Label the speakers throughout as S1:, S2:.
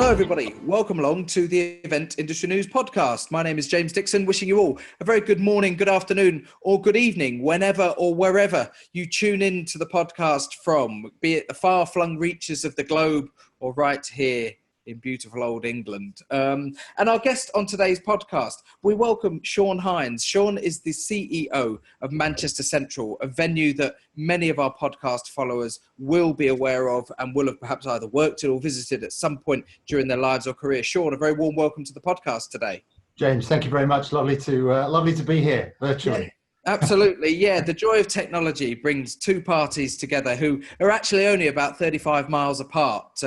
S1: Hello everybody, welcome along to the Event Industry News podcast. My name is James Dickson, wishing you all a very good morning, good afternoon or good evening, whenever or wherever you tune in to the podcast from, be it the far-flung reaches of the globe or right here in beautiful old England. And our guest on today's podcast, we welcome Shaun Hinds. Shaun is the CEO of Manchester Central, a venue that many of our podcast followers will be aware of and will have perhaps either worked at or visited at some point during their lives or career. Shaun, a very warm welcome to the podcast today.
S2: James, thank you very much. Lovely to be here virtually.
S1: Yeah. Absolutely, yeah. The joy of technology brings two parties together who are actually only about 35 miles apart.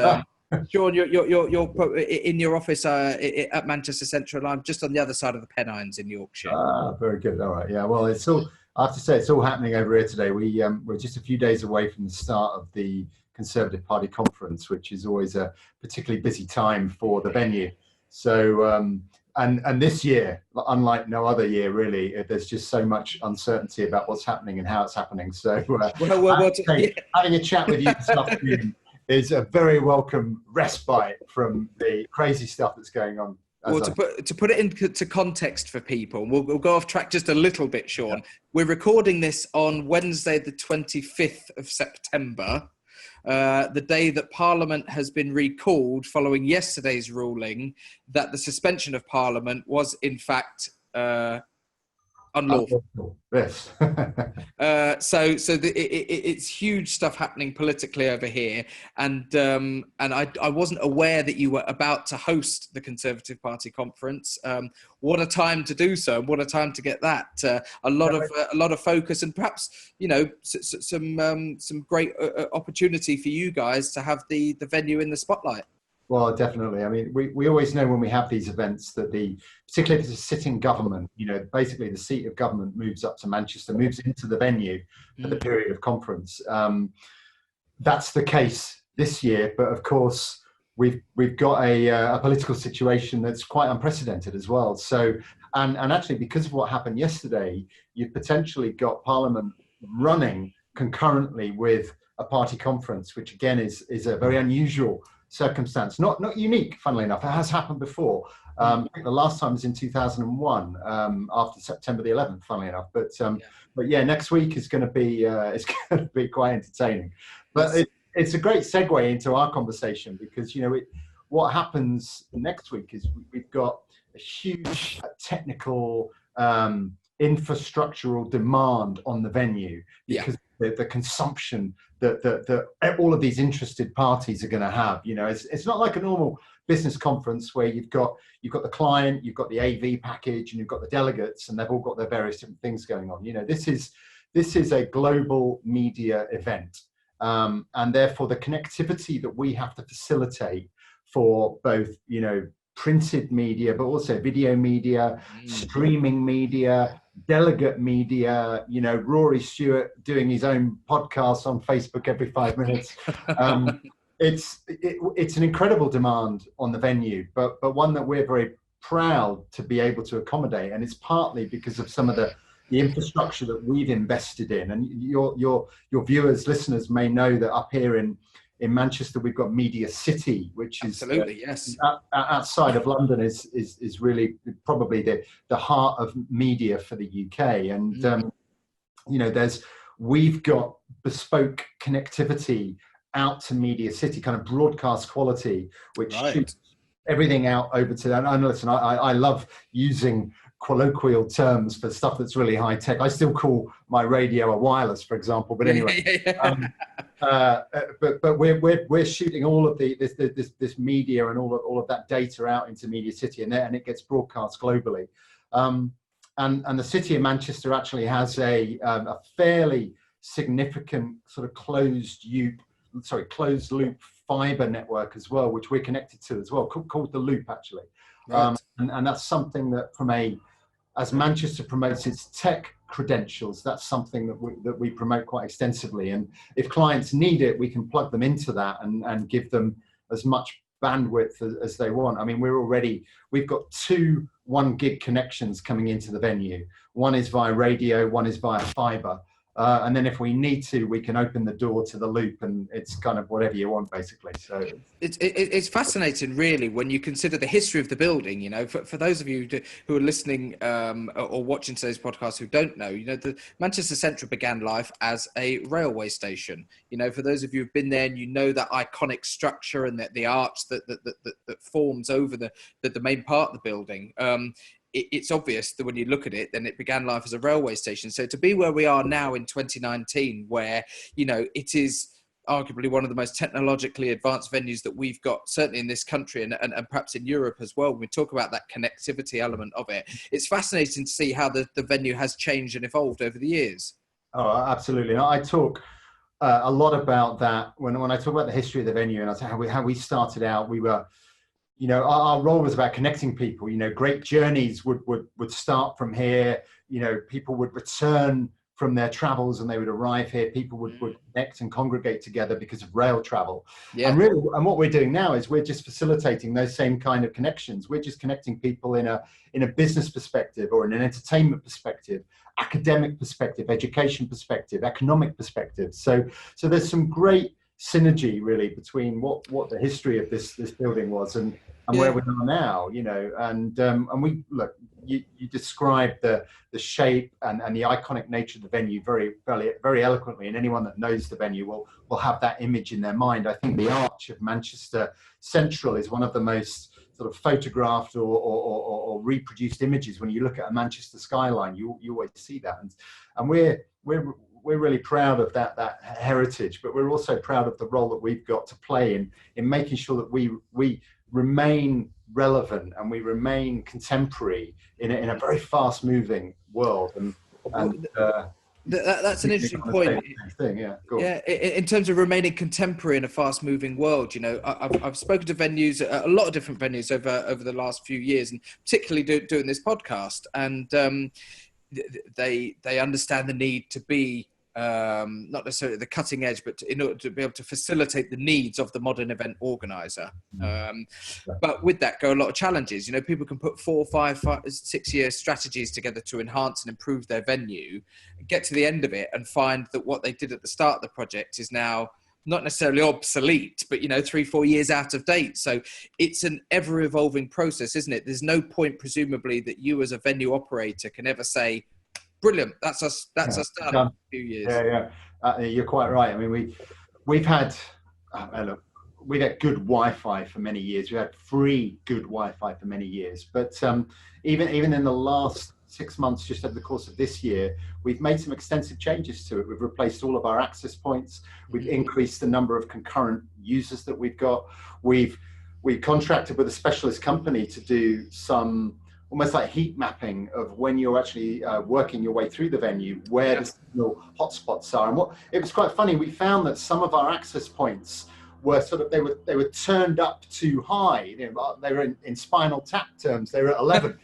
S1: Shaun, you're in your office at Manchester Central. I'm just on the other side of the Pennines in Yorkshire.
S2: Very good. All right. Yeah. Well, I have to say, it's all happening over here today. We're just a few days away from the start of the Conservative Party conference, which is always a particularly busy time for the venue. So, and this year, unlike no other year, really, there's just so much uncertainty about what's happening and how it's happening. So, having a chat with you this afternoon is a very welcome respite from the crazy stuff that's going on.
S1: Well, to put it into context for people, we'll go off track just a little bit, Shaun. Yeah. We're recording this on Wednesday, the 25th of September, the day that Parliament has been recalled following yesterday's ruling that the suspension of Parliament was, in fact, unlawful.
S2: Yes.
S1: It's huge stuff happening politically over here, and I wasn't aware that you were about to host the Conservative Party conference. What a time to do so! What a time to get that. A lot of focus, and perhaps some great opportunity for you guys to have the venue in the spotlight.
S2: Well, definitely. I mean, we always know when we have these events that particularly if it's a sitting government, basically the seat of government moves up to Manchester, moves into the venue for the period of conference. That's the case this year, but of course we've got a political situation that's quite unprecedented as well. So, and actually because of what happened yesterday, you've potentially got Parliament running concurrently with a party conference, which again is a very unusual circumstance, not unique, funnily enough. It has happened before. I think the last time was in 2001, after September the 11th, funnily enough. But yeah, next week is going to be quite entertaining. But it's a great segue into our conversation because what happens next week is we've got a huge technical infrastructural demand on the venue because the consumption that all of these interested parties are going to have. It's not like a normal business conference where you've got the client, you've got the AV package, and you've got the delegates, and they've all got their various different things going on. This is a global media event, and therefore the connectivity that we have to facilitate for both printed media, but also video media, streaming media, delegate media, Rory Stewart doing his own podcast on Facebook every 5 minutes. It's an incredible demand on the venue, but one that we're very proud to be able to accommodate. And it's partly because of some of the infrastructure that we've invested in. And your viewers, listeners may know that up here in Manchester, we've got Media City, which is outside of London is really probably the heart of media for the UK. And, we've got bespoke connectivity out to Media City, kind of broadcast quality, which shoots everything out over to that. And listen, I love using colloquial terms for stuff that's really high tech. I still call my radio a wireless, for example. But anyway, but we're shooting all of this media and all of that data out into Media City, and it gets broadcast globally. And the city of Manchester actually has a fairly significant sort of closed loop fiber network as well, which we're connected to as well, called the Loop actually. Right. And that's something that as Manchester promotes its tech credentials, that's something that we promote quite extensively. And if clients need it, we can plug them into that and give them as much bandwidth as they want. I mean, we've got 2 1 gig connections coming into the venue. One is via radio, one is via fiber. And then if we need to, we can open the door to the loop, and it's kind of whatever you want, basically. So
S1: it's fascinating, really, when you consider the history of the building. You know, for those of you who are listening or watching today's podcast who don't know, you know, the Manchester Central began life as a railway station. You know, for those of you who've been there and you know that iconic structure and the arch that forms over the main part of the building. It's obvious that when you look at it, then it began life as a railway station. So to be where we are now in 2019, where, you know, it is arguably one of the most technologically advanced venues that we've got, certainly in this country and perhaps in Europe as well. When we talk about that connectivity element of it, it's fascinating to see how the venue has changed and evolved over the years.
S2: Oh, absolutely. And I talk a lot about that when I talk about the history of the venue, and I say how we started out. We were, you know, our role was about connecting people. You know, great journeys would start from here. You know, people would return from their travels and they would arrive here. People would connect and congregate together because of rail travel. Yeah. And really, and what we're doing now is we're just facilitating those same kind of connections. We're just connecting people in a business perspective, or in an entertainment perspective, academic perspective, education perspective, economic perspective. So there's some great synergy really between what the history of this building was and where we are now, you know, and we look, you described the shape and the iconic nature of the venue very eloquently, and anyone that knows the venue will have that image in their mind. I think the arch of Manchester Central is one of the most sort of photographed or reproduced images. When you look at a Manchester skyline, you always see that, and we're really proud of that heritage, but we're also proud of the role that we've got to play in making sure that we remain relevant and we remain contemporary in a very fast-moving world.
S1: That's an interesting point. Yeah, in terms of remaining contemporary in a fast-moving world, you know, I've spoken to venues, a lot of different venues over the last few years, and particularly doing this podcast, and they understand the need to be not necessarily the cutting edge, but in order to be able to facilitate the needs of the modern event organizer. But with that go a lot of challenges. You know, people can put 4, 5, 6 year strategies together to enhance and improve their venue, get to the end of it and find that what they did at the start of the project is now not necessarily obsolete, but, you know, 3, 4 years out of date. So it's an ever evolving process, isn't it? There's no point, presumably, that you as a venue operator can ever say, brilliant, that's us done in a few years.
S2: You're quite right. I mean, we've had good Wi-Fi for many years. We had free good Wi-Fi for many years, but even in the last 6 months, just over the course of this year, we've made some extensive changes to it. We've replaced all of our access points. We've increased the number of concurrent users that we've got. We contracted with a specialist company to do some almost like heat mapping of when you're actually working your way through the venue, where the signal hotspots are. And it was quite funny. We found that some of our access points were they were turned up too high. You know, they were in Spinal Tap terms, they were at 11.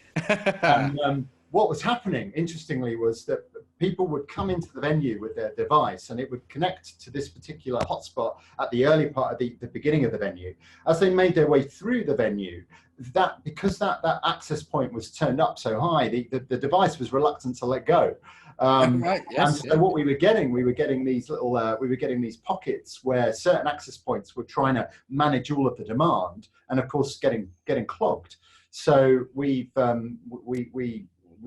S2: And what was happening, interestingly, was that people would come into the venue with their device and it would connect to this particular hotspot at the early part of the beginning of the venue. As they made their way through the venue, because that access point was turned up so high, the device was reluctant to let go. So what we were getting these these pockets where certain access points were trying to manage all of the demand, and of course getting clogged. So we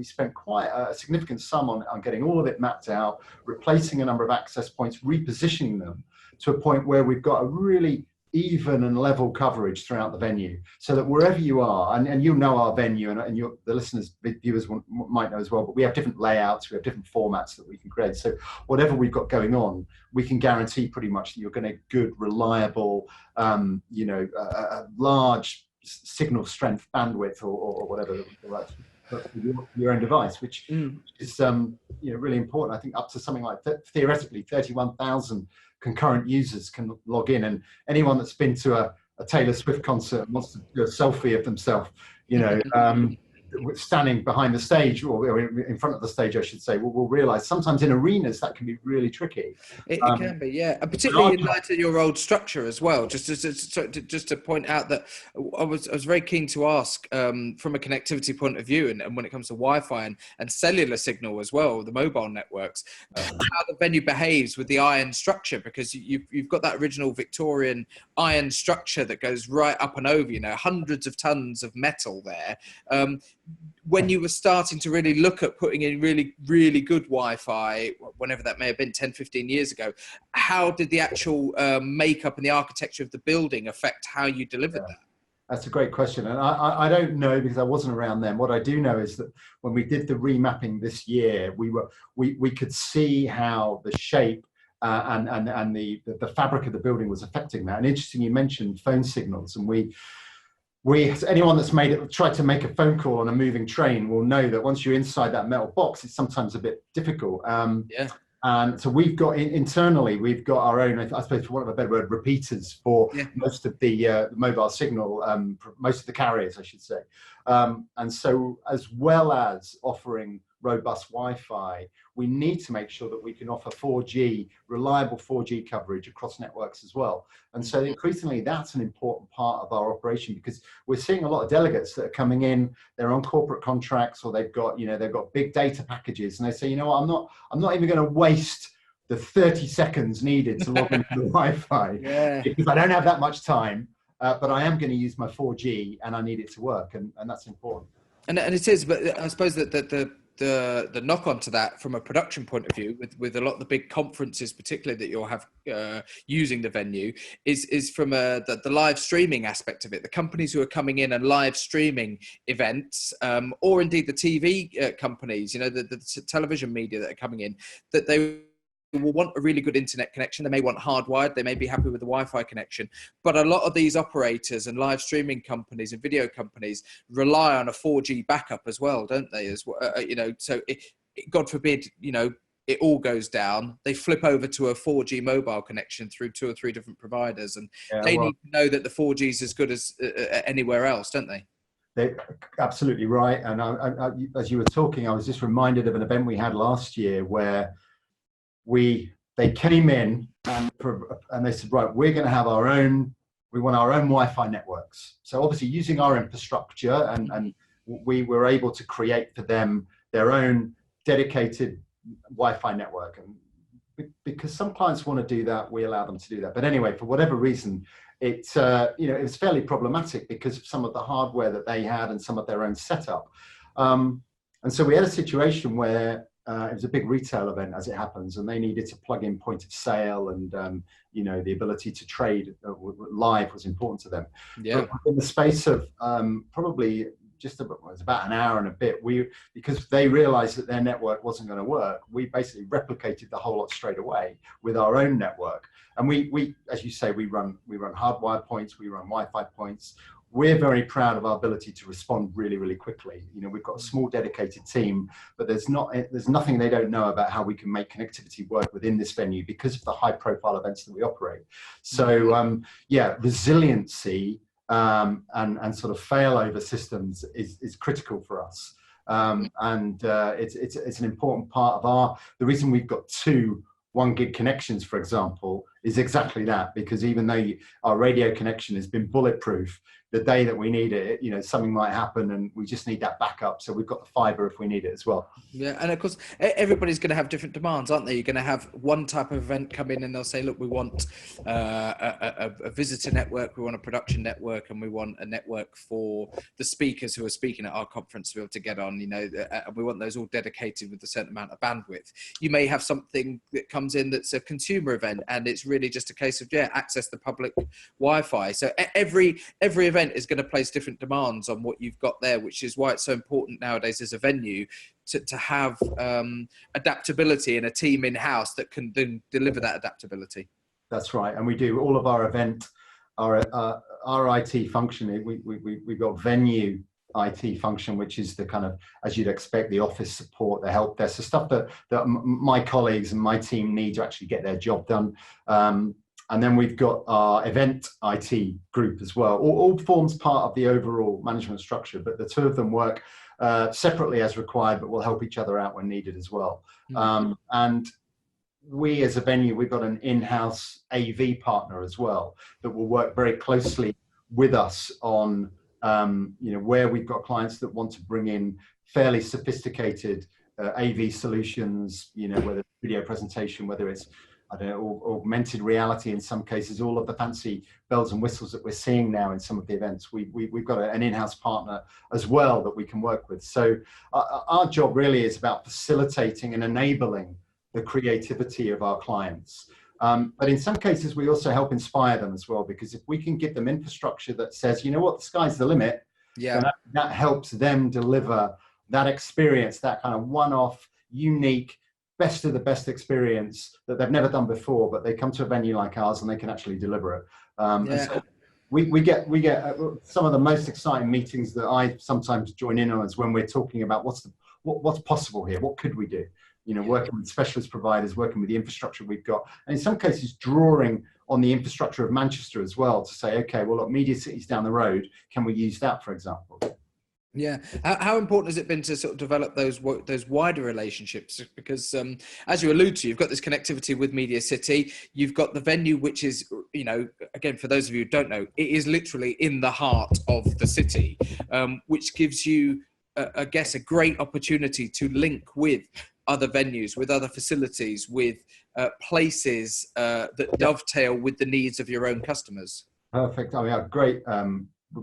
S2: spent quite a significant sum on getting all of it mapped out, replacing a number of access points, repositioning them to a point where we've got a really even and level coverage throughout the venue, so that wherever you are, and you know our venue, and the listeners, viewers might know as well, but we have different layouts, we have different formats that we can create. So whatever we've got going on, we can guarantee pretty much that you're going to get good, reliable, a large signal strength bandwidth or whatever, your own device, which is really important. I think up to something like theoretically 31,000 concurrent users can log in, and anyone that's been to a Taylor Swift concert and wants to do a selfie of themselves, standing behind the stage, or in front of the stage, I should say, will realise sometimes in arenas that can be really tricky.
S1: It can be, yeah, and particularly in light of your old structure as well. Just to point out that I was very keen to ask from a connectivity point of view, and when it comes to Wi-Fi and cellular signal as well, the mobile networks, how the venue behaves with the iron structure, because you've got that original Victorian iron structure that goes right up and over, hundreds of tons of metal there. When you were starting to really look at putting in really, really good Wi-Fi, whenever that may have been 10, 15 years ago, how did the actual makeup and the architecture of the building affect how you delivered that?
S2: That's a great question. And I don't know, because I wasn't around then. What I do know is that when we did the remapping this year, we could see how the shape and the fabric of the building was affecting that. And interesting, you mentioned phone signals, and anyone that's tried to make a phone call on a moving train will know that once you're inside that metal box, it's sometimes a bit difficult. And so we've got internally, we've got our own, I suppose, for want of a better word, repeaters for most of the mobile signal, most of the carriers, I should say. And so, as well as offering robust Wi-Fi, we need to make sure that we can offer 4G, reliable 4G coverage across networks as well. And so increasingly that's an important part of our operation, because we're seeing a lot of delegates that are coming in, they're on corporate contracts, or they've got big data packages, and they say, I'm not even going to waste the 30 seconds needed to log into the Wi-Fi because I don't have that much time, but I am going to use my 4G and I need it to work, and that's important.
S1: And it is, but I suppose that the knock on to that from a production point of view, with a lot of the big conferences, particularly that you'll have using the venue, is from the live streaming aspect of it. The companies who are coming in and live streaming events, or indeed the TV companies, the television media that are coming in, that they will want a really good internet connection. They may want hardwired. They may be happy with the Wi-Fi connection. But a lot of these operators and live streaming companies and video companies rely on a 4G backup as well, don't they? As well, so God forbid, it all goes down, they flip over to a 4G mobile connection through 2 or 3 different providers, and they need to know that the 4G is as good as anywhere else, don't they?
S2: They're absolutely right. And I, as you were talking, I was just reminded of an event we had last year where they came in and they said, right, we're going to have we want our own Wi-Fi networks. So obviously using our infrastructure, and we were able to create for them their own dedicated Wi-Fi network. And because some clients want to do that, we allow them to do that. But anyway, for whatever reason, it was fairly problematic because of some of the hardware that they had and some of their own setup. And so we had a situation where it was a big retail event, as it happens, and they needed to plug in point of sale, and the ability to trade live was important to them. But in the space of probably it was about an hour and a bit, because they realized that their network wasn't going to work, we basically replicated the whole lot straight away with our own network. And we as you say, we run hardwire points, we run Wi-Fi points. We're very proud of our ability to respond really, really quickly. We've got a small dedicated team, but there's nothing they don't know about how we can make connectivity work within this venue because of the high profile events that we operate. So resiliency and sort of failover systems is critical for us. It's an important part of the reason we've got 2 1 gig connections, for example, is exactly that, because even though our radio connection has been bulletproof, the day that we need it, something might happen and we just need that backup. So we've got the fiber if we need it as well.
S1: Yeah. And of course, everybody's going to have different demands, aren't they? You're going to have one type of event come in and they'll say, look, we want a visitor network, we want a production network, and we want a network for the speakers who are speaking at our conference to be able to get on, and we want those all dedicated with a certain amount of bandwidth. You may have something that comes in that's a consumer event, and it's really just a case of, access the public Wi-Fi. So every event is going to place different demands on what you've got there, which is why it's so important nowadays as a venue to have adaptability and a team in-house that can then deliver that adaptability.
S2: That's right. And we do all of our our IT function. We've got venue IT function, which is the kind of, as you'd expect, the office support, the help desk, the stuff that my colleagues and my team need to actually get their job done. And then we've got our event IT group as well. All forms part of the overall management structure, but the 2 of them work separately as required, but we'll help each other out when needed as well. And we as a venue, we've got an in-house AV partner as well that will work very closely with us on, where we've got clients that want to bring in fairly sophisticated AV solutions, whether it's video presentation, whether it's, augmented reality in some cases, all of the fancy bells and whistles that we're seeing now in some of the events. We've got an in-house partner as well that we can work with. So our job really is about facilitating and enabling the creativity of our clients. But in some cases, we also help inspire them as well, because if we can give them infrastructure that says, you know what, the sky's the limit, then that helps them deliver that experience, that kind of one-off, unique, best of the best experience that they've never done before, but they come to a venue like ours and they can actually deliver it. And so we get some of the most exciting meetings that I sometimes join in on is when we're talking about what's possible here, what could we do? Working with specialist providers, working with the infrastructure we've got, and in some cases drawing on the infrastructure of Manchester as well to say, okay, well, look, Media City's down the road, can we use that, for example?
S1: Yeah. How important has it been to sort of develop those wider relationships? Because as you allude to, you've got this connectivity with Media City. You've got the venue, which is, again, for those of you who don't know, it is literally in the heart of the city, which gives you, I guess, a great opportunity to link with other venues, with other facilities, with places that dovetail with the needs of your own customers.
S2: Perfect. I mean,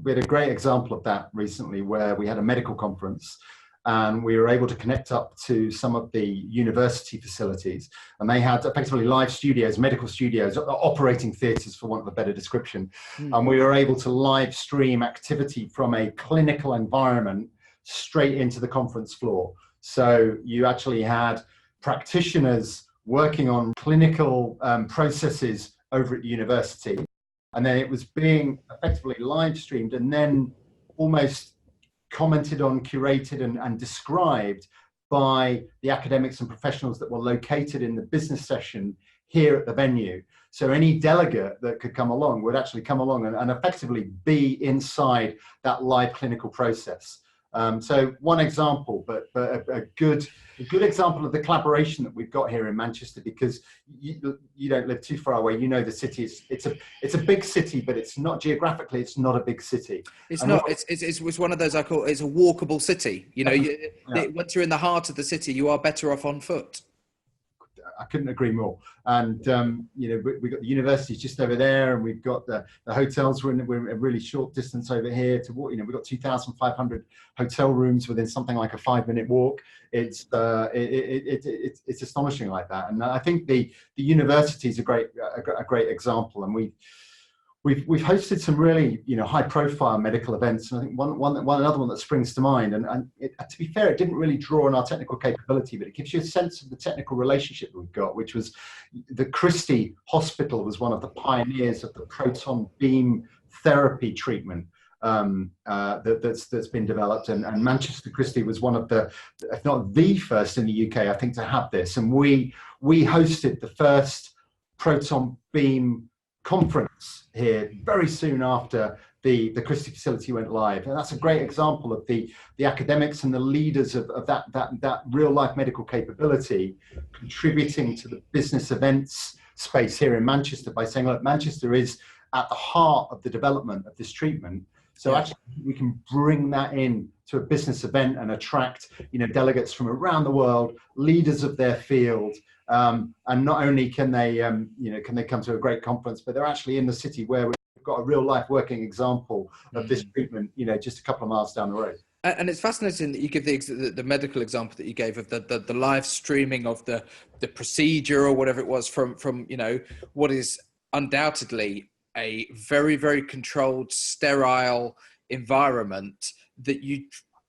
S2: we had a great example of that recently where we had a medical conference and we were able to connect up to some of the university facilities, and they had effectively live studios, medical studios, operating theatres for want of a better description. And we were able to live stream activity from a clinical environment straight into the conference floor. So you actually had practitioners working on clinical processes over at the university, and then it was being effectively live streamed and then almost commented on, curated and described by the academics and professionals that were located in the business session here at the venue. So any delegate that could come along would actually come along and effectively be inside that live clinical process. So one example, but a good example of the collaboration that we've got here in Manchester, because you don't live too far away. The city it's a big city, but it's not geographically. It's not a big city.
S1: It's not. It's one of those I call. It's a walkable city. Once you're in the heart of the city, you are better off on foot.
S2: I couldn't agree more. And we've got the universities just over there, and we've got the hotels. We're a really short distance over here to walk. We've got 2,500 hotel rooms within something like a 5-minute walk. It's astonishing like that. And I think the university is a great example. And we've hosted some really high profile medical events, and I think another one that springs to mind, and to be fair, it didn't really draw on our technical capability, but it gives you a sense of the technical relationship that we've got, which was the Christie Hospital was one of the pioneers of the proton beam therapy treatment that's been developed, and Manchester Christie was one of the, if not the first in the UK, I think, to have this. And we hosted the first proton beam conference here very soon after the Christie facility went live, and that's a great example of the academics and the leaders of that real life medical capability contributing to the business events space here in Manchester by saying, look, Manchester is at the heart of the development of this treatment. So actually we can bring that in to a business event and attract, delegates from around the world, leaders of their field. And not only can they come to a great conference, but they're actually in the city where we've got a real life working example of this treatment, just a couple of miles down the road. And
S1: it's fascinating that you give the medical example that you gave of the live streaming of the procedure or whatever it was from what is undoubtedly a very, very controlled, sterile environment that you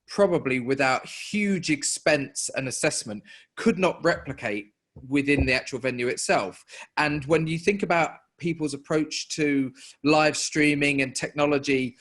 S1: probably without huge expense and assessment could not replicate within the actual venue itself. And when you think about people's approach to live streaming and technology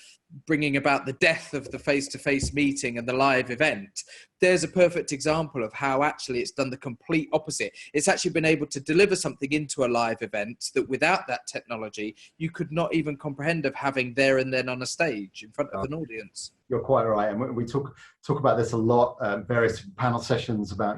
S1: bringing about the death of the face-to-face meeting and the live event. There's a perfect example of how actually it's done the complete opposite. It's actually been able to deliver something into a live event that without that technology, you could not even comprehend of having there and then on a stage in front of an audience.
S2: You're quite right, and we talk about this a lot. Various panel sessions about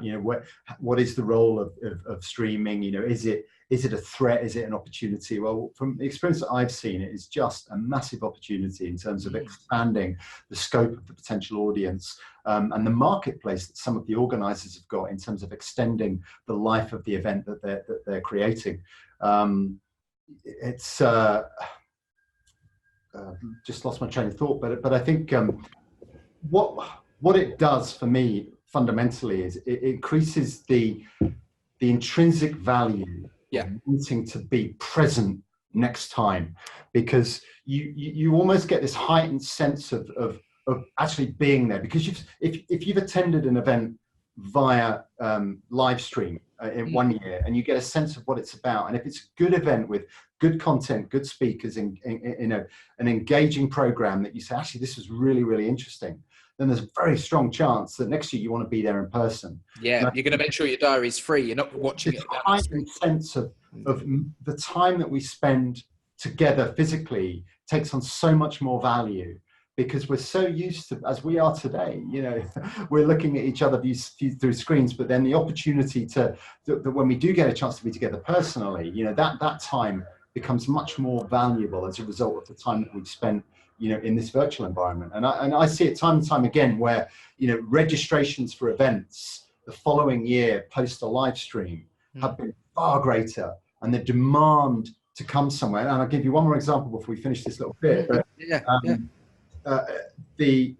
S2: what is the role of streaming. Is it a threat? Is it an opportunity? Well, from the experience that I've seen, it is just a massive opportunity in terms of expanding the scope of the potential audience and the marketplace that some of the organisers have got in terms of extending the life of the event that they're creating. It's just lost my train of thought, but I think what it does for me fundamentally is it increases the intrinsic value of wanting to be present next time, because you almost get this heightened sense of actually being there, because if you've attended an event via live stream in 1 year, and you get a sense of what it's about, and if it's a good event with good content, good speakers, in an engaging program that you say, actually, this was really, really interesting, then there's a very strong chance that next year you want to be there in person.
S1: Yeah, you're going to make sure your diary's free. You're not watching it.
S2: Heightened sense of the time that we spend together physically takes on so much more value, because we're so used to, as we are today, we're looking at each other through screens, but then the opportunity that when we do get a chance to be together personally, that time becomes much more valuable as a result of the time that we've spent, in this virtual environment. And I see it time and time again where, registrations for events the following year post a live stream have been far greater, and the demand to come somewhere. And I'll give you one more example before we finish this little bit. But, the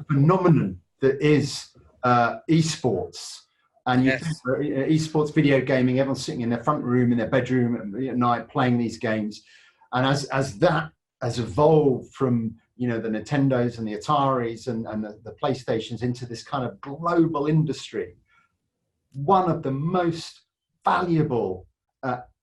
S2: phenomenon that is esports, and esports video gaming, everyone's sitting in their front room, in their bedroom at night playing these games, and as that has evolved from the Nintendos and the Ataris and the PlayStations into this kind of global industry, one of the most valuable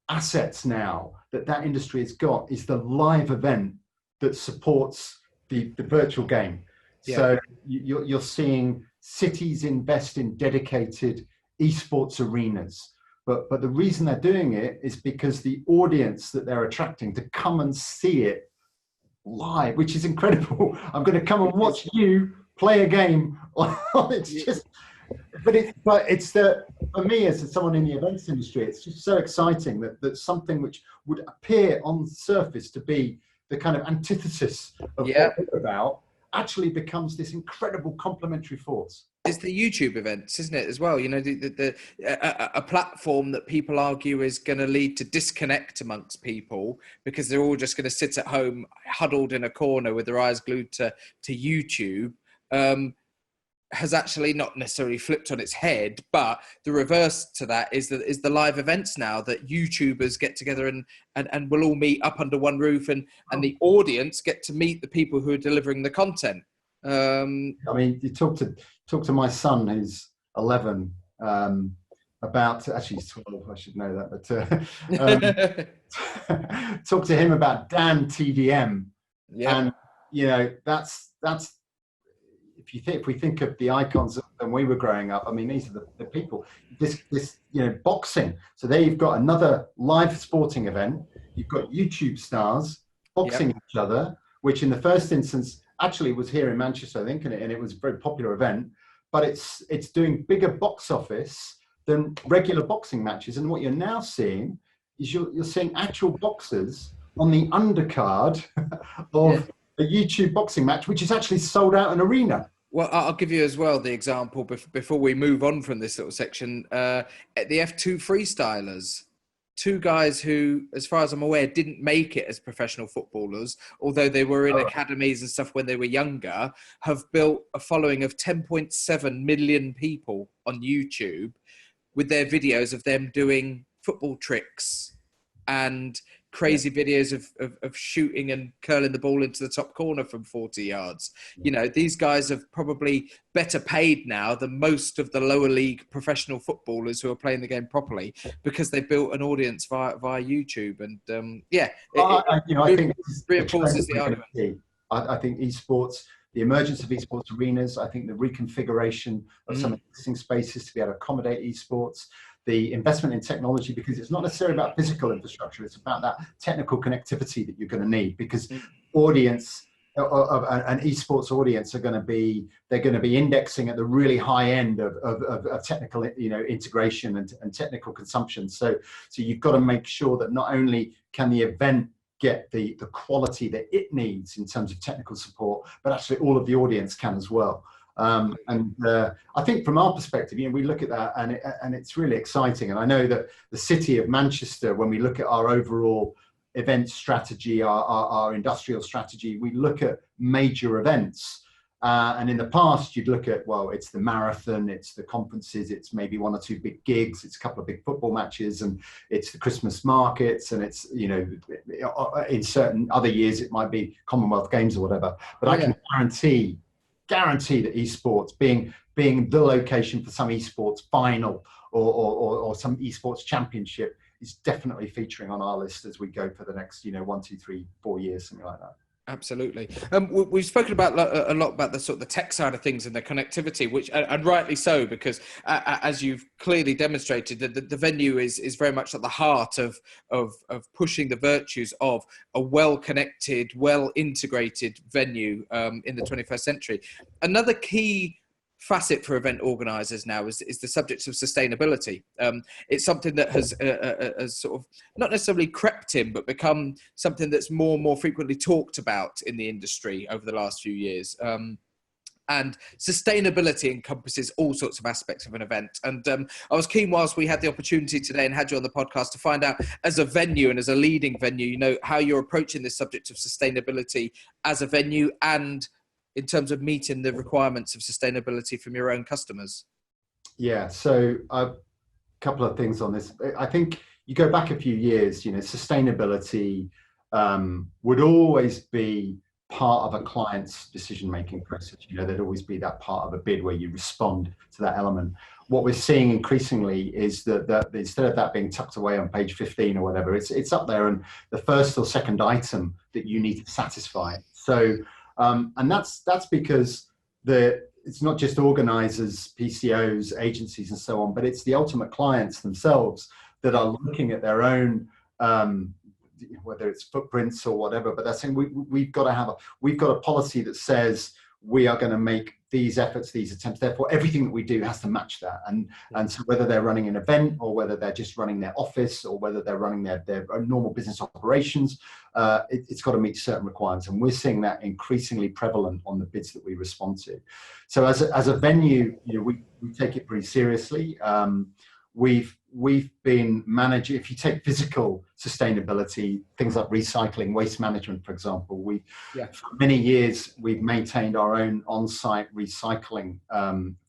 S2: assets now that industry has got is the live event that supports the virtual game. So you're seeing cities invest in dedicated esports arenas, but the reason they're doing it is because the audience that they're attracting to come and see it live, which is incredible. I'm going to come and watch you play a game. It's just, but it's for me as someone in the events industry, it's just so exciting that something which would appear on the surface to be the kind of antithesis of what we're about actually becomes this incredible complementary force.
S1: It's the YouTube events, isn't it, as well? A platform that people argue is going to lead to disconnect amongst people because they're all just going to sit at home huddled in a corner with their eyes glued to YouTube. Has actually not necessarily flipped on its head, but the reverse to that is the live events now, that YouTubers get together and will all meet up under one roof, and the audience get to meet the people who are delivering the content.
S2: I mean, you talk to my son who's 11 about, actually he's 12, I should know that, but talk to him about Dan TDM, and that's if we think of the icons when we were growing up, I mean, these are the people, this boxing. So there you've got another live sporting event. You've got YouTube stars boxing each other, which in the first instance actually was here in Manchester, I think, and it was a very popular event, but it's doing bigger box office than regular boxing matches. And what you're now seeing is you're seeing actual boxers on the undercard of a YouTube boxing match, which is actually sold out an arena.
S1: Well, I'll give you as well the example before we move on from this little section. At the F2 freestylers, two guys who, as far as I'm aware, didn't make it as professional footballers, although they were in academies and stuff when they were younger, have built a following of 10.7 million people on YouTube with their videos of them doing football tricks and crazy videos of shooting and curling the ball into the top corner from 40 yards. These guys are probably better paid now than most of the lower league professional footballers who are playing the game properly, because they built an audience via YouTube. And
S2: I think
S1: reinforces the argument.
S2: I think esports, the emergence of esports arenas, I think the reconfiguration of some existing spaces to be able to accommodate esports, the investment in technology, because it's not necessarily about physical infrastructure, it's about that technical connectivity that you're going to need, because audience of an esports audience they're going to be indexing at the really high end of technical integration and technical consumption. So you've got to make sure that not only can the event get the quality that it needs in terms of technical support, but actually all of the audience can as well. I think from our perspective, we look at that and it's really exciting. And I know that the city of Manchester, when we look at our overall event strategy, our industrial strategy, we look at major events. And in the past, you'd look at, well, it's the marathon, it's the conferences, it's maybe one or two big gigs, it's a couple of big football matches, and it's the Christmas markets, and it's, in certain other years, it might be Commonwealth Games or whatever. But I can guarantee that esports being the location for some esports final or some esports championship is definitely featuring on our list as we go for the next 1, 2, 3, 4 years, something like that.
S1: Absolutely. We've spoken about a lot about the sort of the tech side of things and the connectivity, which, and rightly so, because as you've clearly demonstrated, the venue is very much at the heart of pushing the virtues of a well-connected, well-integrated venue in the 21st century. Another key facet for event organisers now is the subject of sustainability. It's something that has sort of not necessarily crept in, but become something that's more and more frequently talked about in the industry over the last few years. And sustainability encompasses all sorts of aspects of an event. And I was keen, whilst we had the opportunity today and had you on the podcast, to find out, as a venue and as a leading venue, how you're approaching this subject of sustainability as a venue, and in terms of meeting the requirements of sustainability from your own customers.
S2: Yeah, so a couple of things on this. I think you go back a few years, sustainability would always be part of a client's decision-making process. There'd always be that part of a bid where you respond to that element. What we're seeing increasingly is that instead of that being tucked away on page 15 or whatever, it's up there and the first or second item that you need to satisfy. So, and that's because it's not just organisers, PCOs, agencies and so on, but it's the ultimate clients themselves that are looking at their own, whether it's footprints or whatever, but they're saying we've got a policy that says we are going to make these efforts, these attempts, therefore everything that we do has to match that. And so whether they're running an event or whether they're just running their office or whether they're running their normal business operations, it's got to meet certain requirements. And we're seeing that increasingly prevalent on the bids that we respond to. So as a venue, we take it pretty seriously. We've been managing, if you take physical sustainability, things like recycling, waste management, for example, for many years, we've maintained our own on-site recycling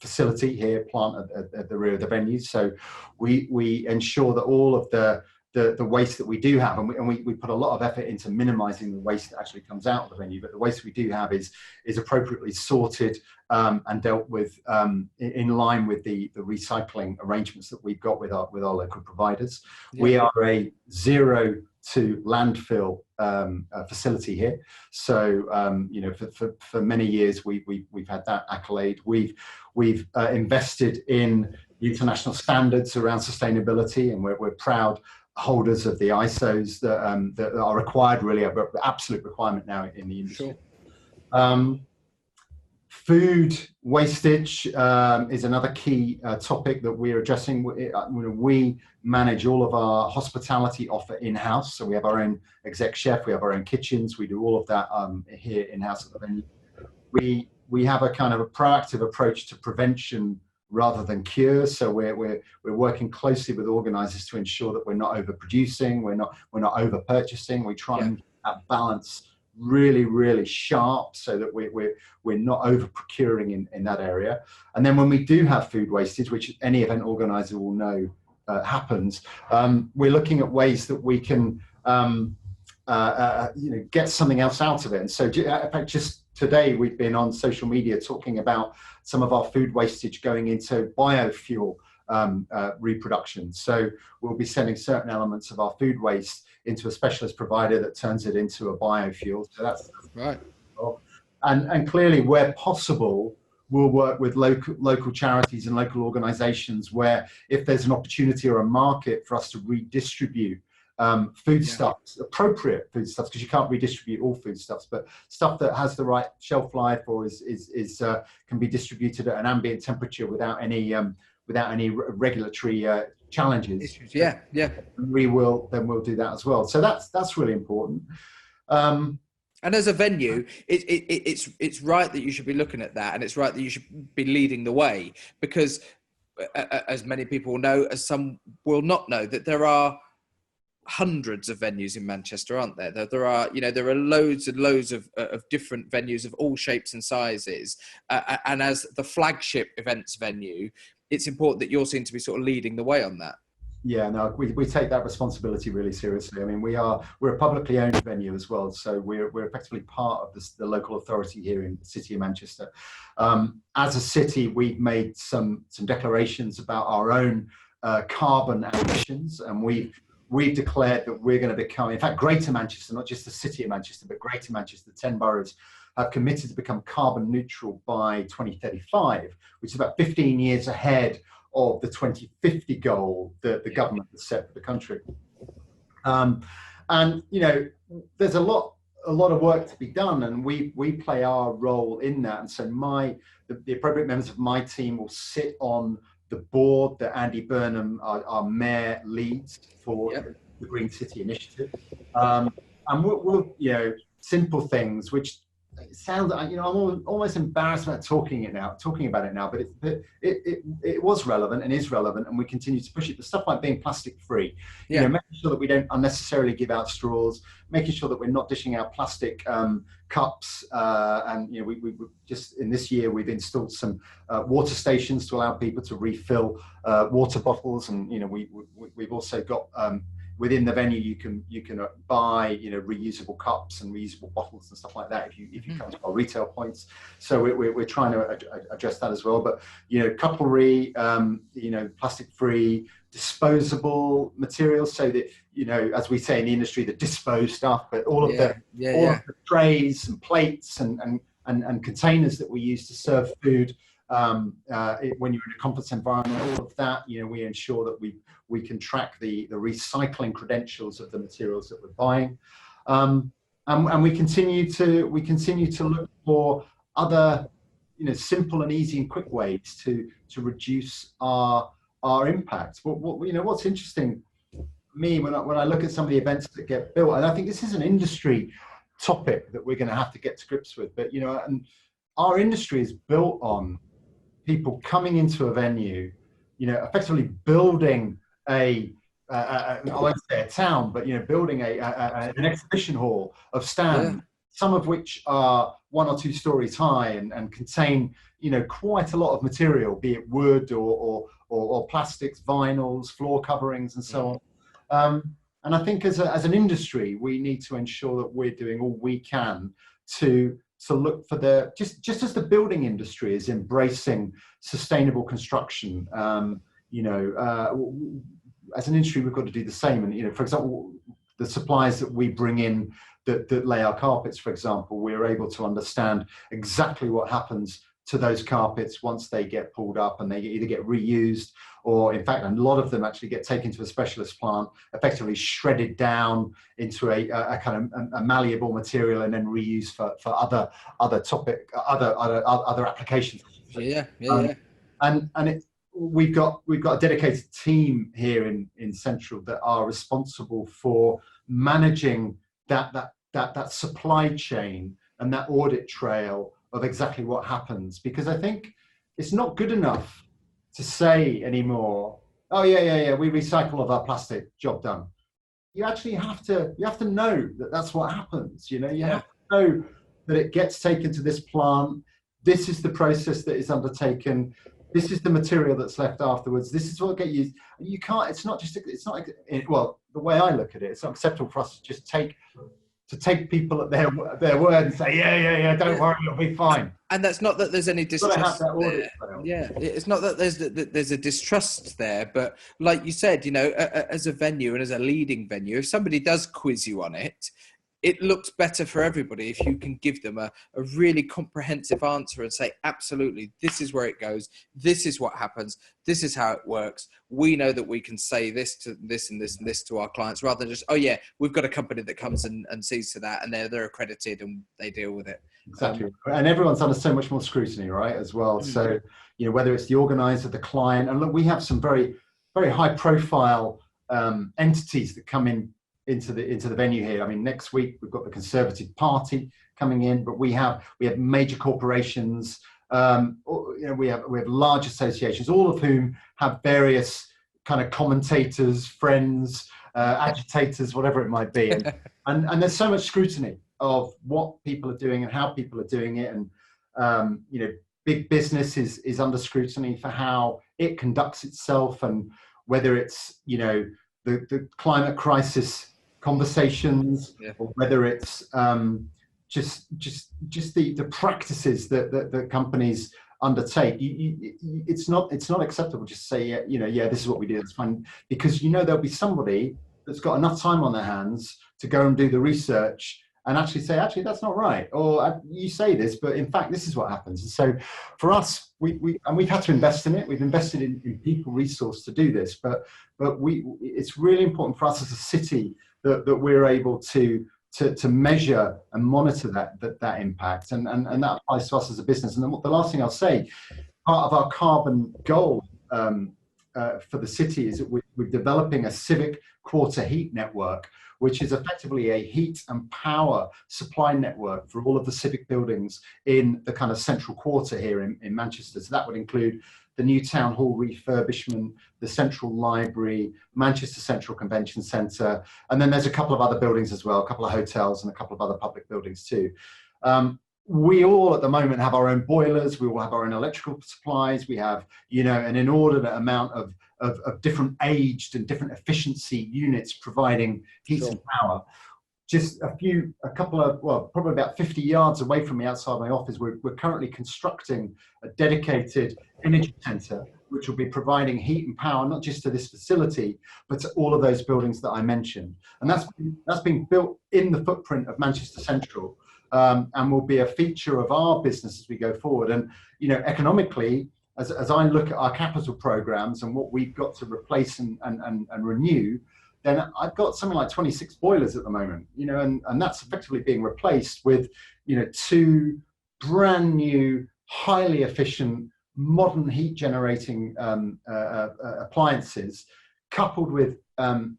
S2: facility here, plant at the rear of the venue. So we ensure that all of the waste that we do have, and we put a lot of effort into minimizing the waste that actually comes out of the venue, but the waste we do have is appropriately sorted and dealt with in line with the recycling arrangements that we've got with our local providers. Yeah. We are a zero to landfill facility here. So for many years we've had that accolade. We've invested in international standards around sustainability, and we're proud holders of the ISOs that are required, really, are the absolute requirement now in the industry. Sure. Food wastage is another key topic that we're addressing. We manage all of our hospitality offer in-house. So we have our own exec chef, we have our own kitchens, we do all of that here in-house at the venue. We have a kind of a proactive approach to prevention rather than cure. So we're working closely with organisers to ensure that we're not overproducing, we're not over-purchasing. We try and have balance really, really sharp so that we're not over-procuring in that area. And then when we do have food wastage, which any event organiser will know happens, we're looking at ways that we can get something else out of it. And so in fact, just today we've been on social media talking about some of our food wastage going into biofuel reproduction. So we'll be sending certain elements of our food waste into a specialist provider that turns it into a biofuel. So that's right. of. And clearly, where possible, we'll work with local charities and local organisations where if there's an opportunity or a market for us to redistribute foodstuffs, appropriate foodstuffs, because you can't redistribute all foodstuffs, but stuff that has the right shelf life or can be distributed at an ambient temperature without any regulatory challenges.
S1: Issues. Yeah.
S2: We'll do that as well. So that's really important.
S1: And as a venue, it's right that you should be looking at that, and it's right that you should be leading the way, because as many people know, as some will not know, that there are hundreds of venues in Manchester, aren't there? There are loads and loads of different venues of all shapes and sizes. And as the flagship events venue, it's important that you're seen to be sort of leading the way on that.
S2: Yeah, no, we take that responsibility really seriously. I mean, we're a publicly owned venue as well, so we're effectively part of the local authority here in the City of Manchester. As a city, we've made some declarations about our own carbon emissions, and we've declared that we're going to become, in fact, Greater Manchester, not just the City of Manchester, but Greater Manchester, 10 boroughs, have committed to become carbon neutral by 2035, which is about 15 years ahead of the 2050 goal that the government has set for the country. And there's a lot of work to be done, and we play our role in that. And so the appropriate members of my team will sit on the board that Andy Burnham, our mayor, leads for the Green City Initiative. And we'll simple things which it sounds, I'm almost embarrassed about talking about it now, but it was relevant and is relevant, and we continue to push it. The stuff like being plastic free, making sure that we don't unnecessarily give out straws, making sure that we're not dishing out plastic cups, and we just in this year we've installed some water stations to allow people to refill water bottles, and we've also got within the venue, you can buy reusable cups and reusable bottles and stuff like that if you come to our retail points. So we're trying to address that as well. But cutlery, plastic free, disposable materials, so that as we say in the industry, the dispo stuff, but all of the trays and plates and containers that we use to serve food. When you're in a conference environment, all of that, we ensure that we can track the recycling credentials of the materials that we're buying, and we continue to look for other, simple and easy and quick ways to reduce our impact. What's interesting for me when I look at some of the events that get built, and I think this is an industry topic that we're going to have to get to grips with, but and our industry is built on people coming into a venue, effectively building I won't say a town, but building an exhibition hall of stands, some of which are 1 or 2 stories high and contain quite a lot of material, be it wood or plastics, vinyls, floor coverings, and so on. And I think as an industry, we need to ensure that we're doing all we can to look for just as the building industry is embracing sustainable construction, as an industry, we've got to do the same. And, for example, the suppliers that we bring in that lay our carpets, for example, we're able to understand exactly what happens to those carpets once they get pulled up, and they either get reused, or in fact, a lot of them actually get taken to a specialist plant, effectively shredded down into a kind of a malleable material, and then reused for other applications. And we've got a dedicated team here in Central that are responsible for managing that supply chain and that audit trail of exactly what happens, because I think it's not good enough to say anymore, oh yeah, we recycle all of our plastic, job done. You actually have to know that that's what happens. You have to know that it gets taken to this plant. This is the process that is undertaken. This is the material that's left afterwards. This is what get used. You can't. It's not well, the way I look at it, it's not acceptable for us to just take people at their word and say, yeah, don't worry, you'll be fine.
S1: And that's not that there's any distrust there. It's not that there's a distrust there, but like you said, as a venue and as a leading venue, if somebody does quiz you on it, it looks better for everybody if you can give them a really comprehensive answer and say, absolutely, this is where it goes. This is what happens. This is how it works. We know that we can say this to this and this and this to our clients, rather than just, oh yeah, we've got a company that comes and sees to that, and they're accredited and they deal with it.
S2: Exactly. And everyone's under so much more scrutiny, right, as well. So, whether it's the organizer, the client, and look, we have some very, very high profile entities that come into the venue here. I mean, next week we've got the Conservative Party coming in, but we have major corporations, we have large associations, all of whom have various kind of commentators, friends, agitators, whatever it might be, and there's so much scrutiny of what people are doing and how people are doing it, and big business is under scrutiny for how it conducts itself, and whether it's the climate crisis conversations, or whether it's just the practices that companies undertake. It's not acceptable just to say this is what we do, it's fine, because there'll be somebody that's got enough time on their hands to go and do the research and actually say, actually, that's not right, or you say this, but in fact, this is what happens. And so for us, we've had to invest in it. We've invested in people resource to do this, but it's really important for us as a city that we're able to measure and monitor that impact, and that applies to us as a business. And the last thing I'll say, part of our carbon goal for the city is that we're developing a civic quarter heat network, which is effectively a heat and power supply network for all of the civic buildings in the kind of central quarter here in Manchester. So that would include the new town hall refurbishment, the Central Library, Manchester Central Convention Centre, and then there's a couple of other buildings as well, a couple of hotels and a couple of other public buildings too. We all at the moment have our own boilers, we all have our own electrical supplies, we have an inordinate amount of different aged and different efficiency units providing heat and power. Just probably about 50 yards away from me outside my office, we're currently constructing a dedicated energy centre, which will be providing heat and power, not just to this facility, but to all of those buildings that I mentioned. And that's been built in the footprint of Manchester Central, and will be a feature of our business as we go forward. And, economically, as I look at our capital programs and what we've got to replace and renew, then I've got something like 26 boilers at the moment, and that's effectively being replaced with, 2 brand new, highly efficient, modern heat generating appliances, coupled with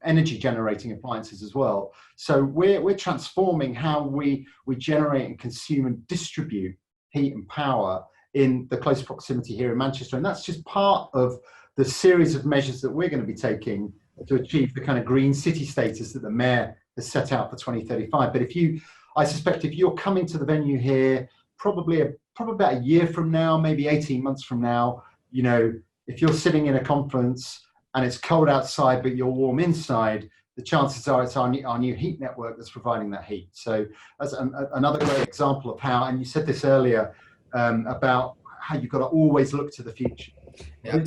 S2: energy generating appliances as well. So we're transforming how we generate and consume and distribute heat and power in the close proximity here in Manchester. And that's just part of the series of measures that we're going to be taking to achieve the kind of green city status that the mayor has set out for 2035. But I suspect if you're coming to the venue here, probably about a year from now, maybe 18 months from now, if you're sitting in a conference and it's cold outside, but you're warm inside, the chances are it's our new heat network that's providing that heat. So that's another great example of how, and you said this earlier, about how you've got to always look to the future. Yeah,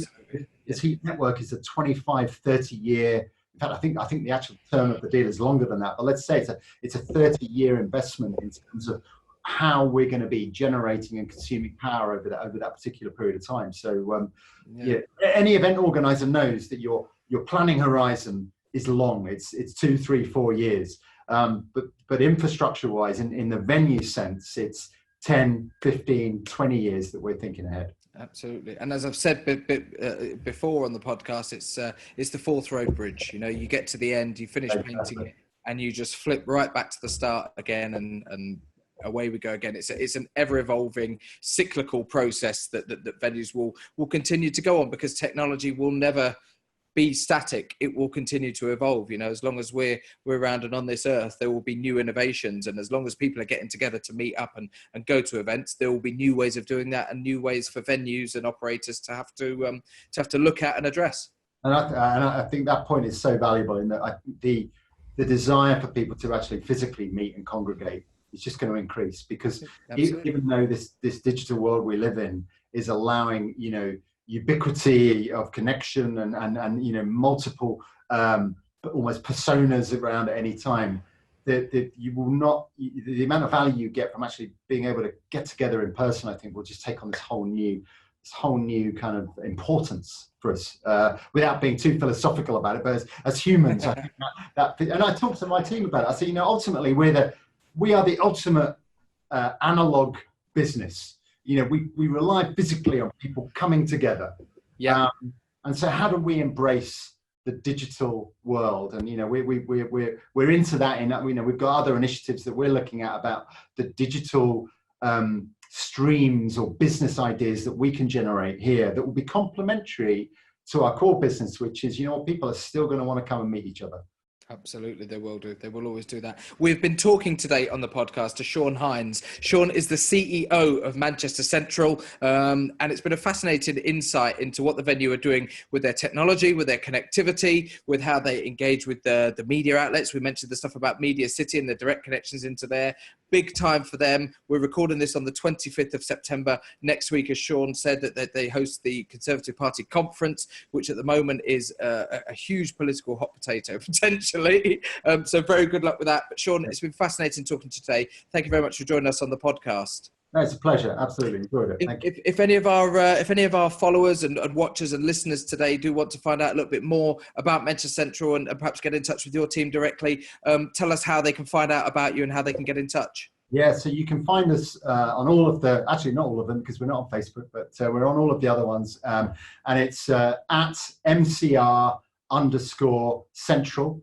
S2: this heat network is a 25, 30 year, in fact, I think the actual term of the deal is longer than that, but let's say it's a 30-year investment in terms of how we're going to be generating and consuming power over that particular period of time. So any event organizer knows that your planning horizon is long. It's 2, 3, 4 years. But infrastructure wise, in the venue sense, it's 10, 15, 20 years that we're thinking ahead.
S1: Absolutely. And as I've said before on the podcast, it's the Forth Road Bridge. You get to the end, you finish painting it, and you just flip right back to the start again, and away we go again. It's an ever-evolving, cyclical process that venues will continue to go on, because technology will never be static. It will continue to evolve. As long as we're around and on this earth, there will be new innovations, and as long as people are getting together to meet up and go to events, there will be new ways of doing that, and new ways for venues and operators to have to look at and address. And
S2: I think that point is so valuable, in that the desire for people to actually physically meet and congregate is just going to increase, because even though this digital world we live in is allowing ubiquity of connection and multiple almost personas around at any time, you will not, the amount of value you get from actually being able to get together in person, I think will just take on this whole new kind of importance for us, without being too philosophical about it. But as humans, I think that, and I talk to my team about it. I say, ultimately we are the ultimate analog business. We rely physically on people coming together.
S1: Yeah.
S2: And so how do we embrace the digital world? And we're into that. We've got other initiatives that we're looking at about the digital streams or business ideas that we can generate here that will be complementary to our core business, which is, people are still going to want to come and meet each other.
S1: Absolutely, they will do. They will always do that. We've been talking today on the podcast to Shaun Hinds. Shaun is the CEO of Manchester Central, and it's been a fascinating insight into what the venue are doing with their technology, with their connectivity, with how they engage with the media outlets. We mentioned the stuff about Media City and the direct connections into there. Big time for them. We're recording this on the 25th of September. Next week, as Shaun said, that they host the Conservative Party conference, which at the moment is a huge political hot potato, potentially. So very good luck with that. But Shaun, it's been fascinating talking to you today. Thank you very much for joining us on the podcast.
S2: No, it's a pleasure. Absolutely enjoyed it. Thank you.
S1: If any of our followers and watchers and listeners today do want to find out a little bit more about Manchester Central and perhaps get in touch with your team directly, tell us how they can find out about you and how they can get in touch.
S2: Yeah, so you can find us on all of actually not all of them because we're not on Facebook, but we're on all of the other ones. And it's at MCR_Central,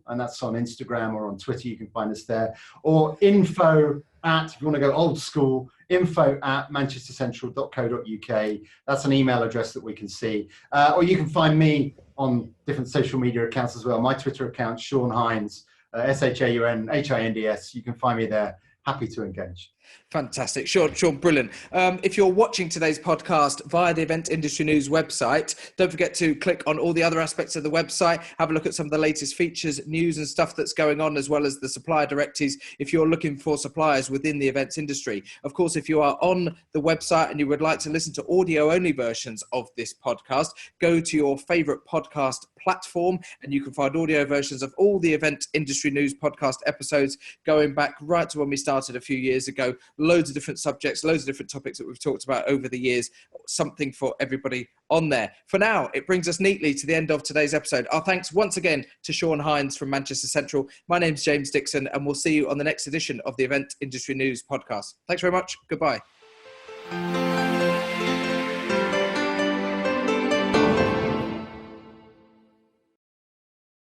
S2: and that's on Instagram or on Twitter. You can find us there. Or info@, if you want to go old school, info@manchestercentral.co.uk. That's an email address that we can see. Or you can find me on different social media accounts as well. My Twitter account, Shaun Hinds, ShaunHinds. You can find me there. Happy to engage.
S1: Fantastic. Shaun, brilliant. If you're watching today's podcast via the Event Industry News website, don't forget to click on all the other aspects of the website, have a look at some of the latest features, news and stuff that's going on, as well as the supplier directives if you're looking for suppliers within the events industry. Of course, if you are on the website and you would like to listen to audio-only versions of this podcast, go to your favourite podcast platform and you can find audio versions of all the Event Industry News podcast episodes going back right to when we started a few years ago. Loads of different subjects, loads of different topics that we've talked about over the years, something for everybody on there. For now, it brings us neatly to the end of today's episode. Our thanks once again to Shaun Hinds from Manchester Central. My name's James Dickson, and we'll see you on the next edition of the Event Industry News podcast. Thanks very much. Goodbye.